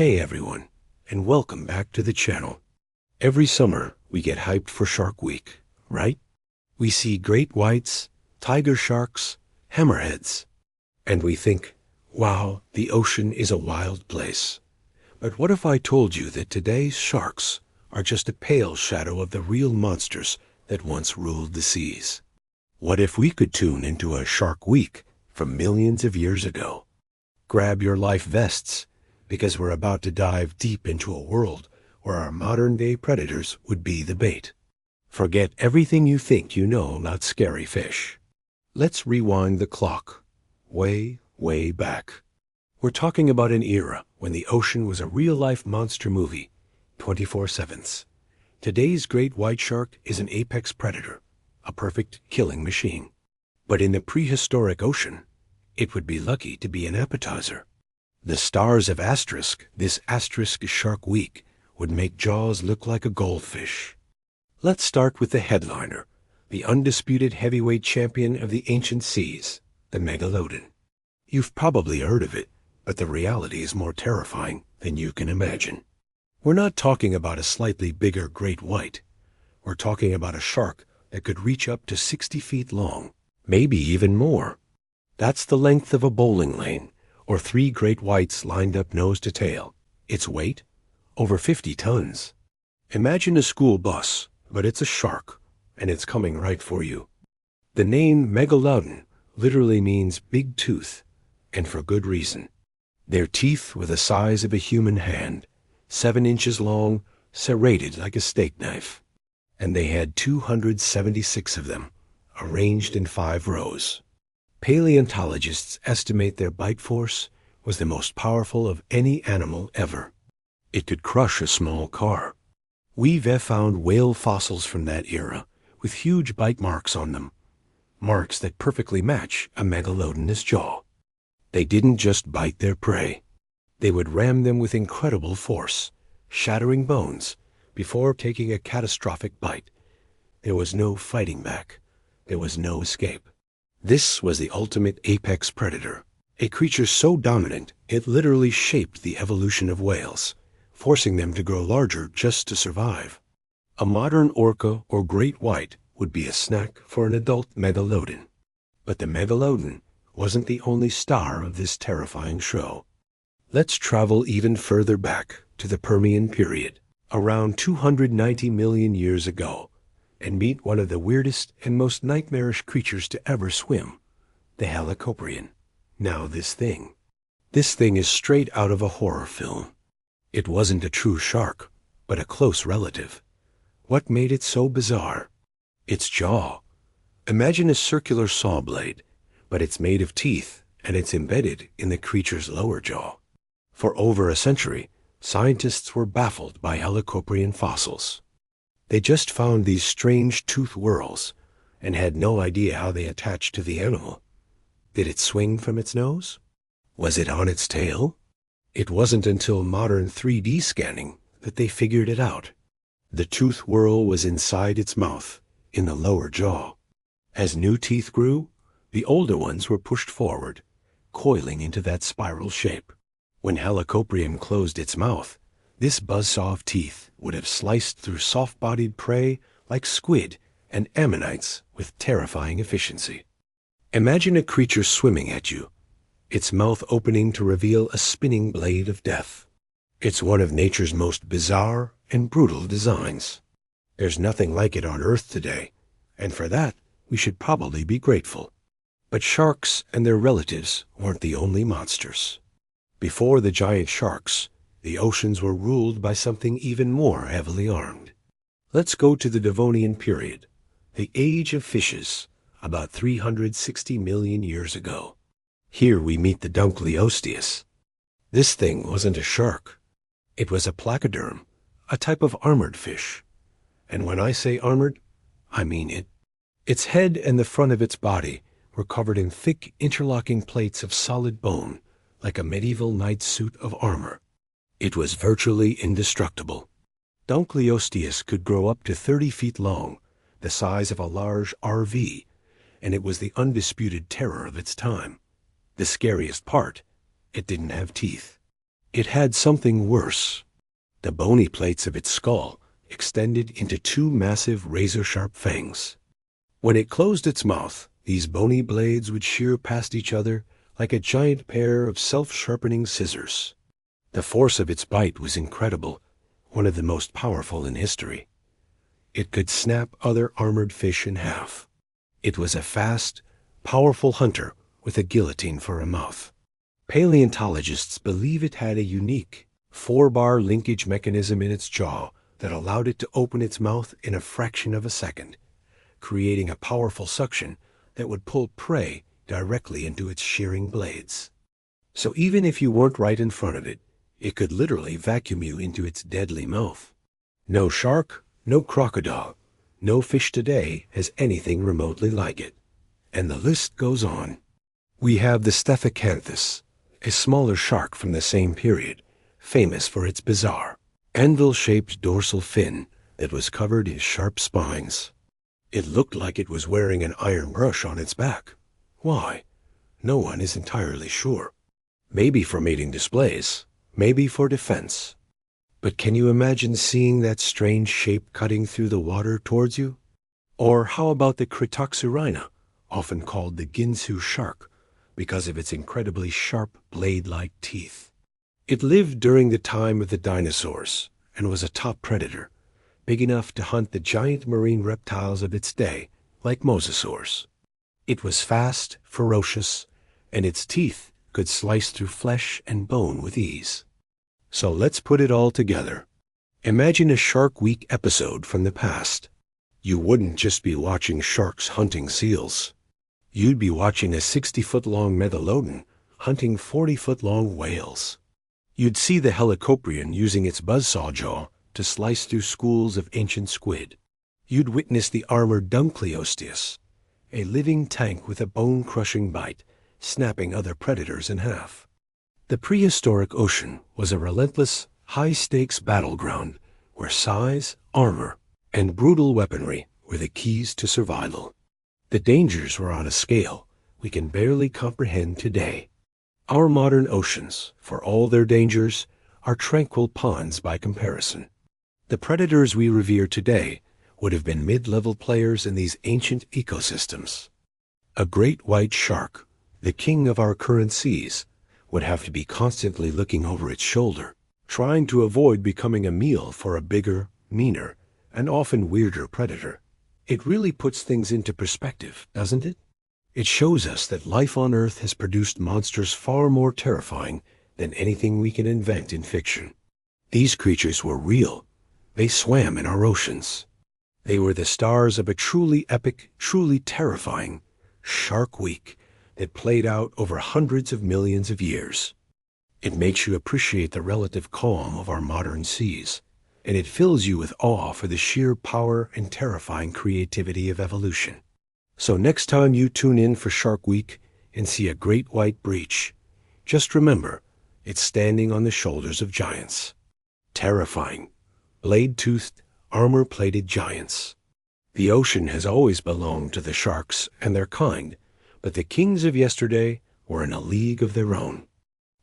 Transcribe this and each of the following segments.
Hey everyone, and welcome back to the channel. Every summer, we get hyped for Shark Week, right? We see great whites, tiger sharks, hammerheads, and we think, wow, the ocean is a wild place. But what if I told you that today's sharks are just a pale shadow of the real monsters that once ruled the seas? What if we could tune into a Shark Week from millions of years ago? Grab your life vests, because we're about to dive deep into a world where our modern-day predators would be the bait. Forget everything you think you know about scary fish. Let's rewind the clock, way, way back. We're talking about an era when the ocean was a real-life monster movie, 24/7. Today's great white shark is an apex predator, a perfect killing machine. But in the prehistoric ocean, it would be lucky to be an appetizer. The stars of this asterisk Shark Week, would make Jaws look like a goldfish. Let's start with the headliner, the undisputed heavyweight champion of the ancient seas, the Megalodon. You've probably heard of it, but the reality is more terrifying than you can imagine. We're not talking about a slightly bigger great white. We're talking about a shark that could reach up to 60 feet long, maybe even more. That's the length of a bowling lane, or 3 great whites lined up nose to tail. Its weight? Over 50 tons. Imagine a school bus, but it's a shark, and it's coming right for you. The name Megalodon literally means big tooth, and for good reason. Their teeth were the size of a human hand, 7 inches long, serrated like a steak knife. And they had 276 of them, arranged in 5 rows. Paleontologists estimate their bite force was the most powerful of any animal ever. It could crush a small car. We've found whale fossils from that era with huge bite marks on them, marks that perfectly match a megalodonous jaw. They didn't just bite their prey. They would ram them with incredible force, shattering bones before taking a catastrophic bite. There was no fighting back. There was no escape. This was the ultimate apex predator, a creature so dominant it literally shaped the evolution of whales, forcing them to grow larger just to survive. A modern orca or great white would be a snack for an adult megalodon. But the Megalodon wasn't the only star of this terrifying show. Let's travel even further back to the Permian period, around 290 million years ago, and meet one of the weirdest and most nightmarish creatures to ever swim, the Helicoprion. Now this thing is straight out of a horror film. It wasn't a true shark, but a close relative. What made it so bizarre? Its jaw. Imagine a circular saw blade, but it's made of teeth and it's embedded in the creature's lower jaw. For over a century, scientists were baffled by Helicoprion fossils. They just found these strange tooth whorls and had no idea how they attached to the animal. Did it swing from its nose? Was it on its tail? It wasn't until modern 3D scanning that they figured it out. The tooth whorl was inside its mouth, in the lower jaw. As new teeth grew, the older ones were pushed forward, coiling into that spiral shape. When Helicoprion closed its mouth, this buzzsaw of teeth would have sliced through soft-bodied prey like squid and ammonites with terrifying efficiency. Imagine a creature swimming at you, its mouth opening to reveal a spinning blade of death. It's one of nature's most bizarre and brutal designs. There's nothing like it on Earth today, and for that, we should probably be grateful. But sharks and their relatives weren't the only monsters. Before the giant sharks, the oceans were ruled by something even more heavily armed. Let's go to the Devonian period, the age of fishes, about 360 million years ago. Here we meet the Dunkleosteus. This thing wasn't a shark. It was a placoderm, a type of armored fish. And when I say armored, I mean it. Its head and the front of its body were covered in thick interlocking plates of solid bone, like a medieval knight's suit of armor. It was virtually indestructible. Dunkleosteus could grow up to 30 feet long, the size of a large RV, and it was the undisputed terror of its time. The scariest part, it didn't have teeth. It had something worse. The bony plates of its skull extended into two massive razor-sharp fangs. When it closed its mouth, these bony blades would shear past each other like a giant pair of self-sharpening scissors. The force of its bite was incredible, one of the most powerful in history. It could snap other armored fish in half. It was a fast, powerful hunter with a guillotine for a mouth. Paleontologists believe it had a unique 4-bar linkage mechanism in its jaw that allowed it to open its mouth in a fraction of a second, creating a powerful suction that would pull prey directly into its shearing blades. So even if you weren't right in front of it, it could literally vacuum you into its deadly mouth. No shark, no crocodile, no fish today has anything remotely like it. And the list goes on. We have the Stephacanthus, a smaller shark from the same period, famous for its bizarre, anvil-shaped dorsal fin that was covered in sharp spines. It looked like it was wearing an iron brush on its back. Why? No one is entirely sure. Maybe for mating displays, maybe for defense. But can you imagine seeing that strange shape cutting through the water towards you? Or how about the Critoxurina, often called the Ginsu shark, because of its incredibly sharp blade-like teeth? It lived during the time of the dinosaurs and was a top predator, big enough to hunt the giant marine reptiles of its day, like mosasaurs. It was fast, ferocious, and its teeth could slice through flesh and bone with ease. So let's put it all together. Imagine a Shark Week episode from the past. You wouldn't just be watching sharks hunting seals. You'd be watching a 60-foot-long Megalodon hunting 40-foot-long whales. You'd see the Helicoprion using its buzzsaw jaw to slice through schools of ancient squid. You'd witness the armored Dunkleosteus, a living tank with a bone-crushing bite, snapping other predators in half. The prehistoric ocean was a relentless, high-stakes battleground where size, armor, and brutal weaponry were the keys to survival. The dangers were on a scale we can barely comprehend today. Our modern oceans, for all their dangers, are tranquil ponds by comparison. The predators we revere today would have been mid-level players in these ancient ecosystems. A great white shark, the king of our current seas, would have to be constantly looking over its shoulder, trying to avoid becoming a meal for a bigger, meaner, and often weirder predator. It really puts things into perspective, doesn't it? It shows us that life on Earth has produced monsters far more terrifying than anything we can invent in fiction. These creatures were real. They swam in our oceans. They were the stars of a truly epic, truly terrifying Shark Week that played out over hundreds of millions of years. It makes you appreciate the relative calm of our modern seas, and it fills you with awe for the sheer power and terrifying creativity of evolution. So next time you tune in for Shark Week and see a great white breach, just remember, it's standing on the shoulders of giants. Terrifying, blade-toothed, armor-plated giants. The ocean has always belonged to the sharks and their kind, but the kings of yesterday were in a league of their own.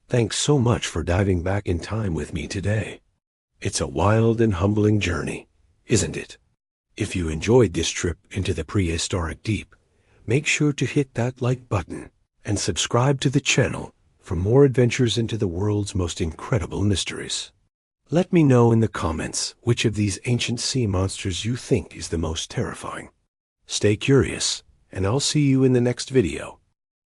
Thanks so much for diving back in time with me today. It's a wild and humbling journey, isn't it? If you enjoyed this trip into the prehistoric deep, make sure to hit that like button and subscribe to the channel for more adventures into the world's most incredible mysteries. Let me know in the comments which of these ancient sea monsters you think is the most terrifying. Stay curious, and I'll see you in the next video.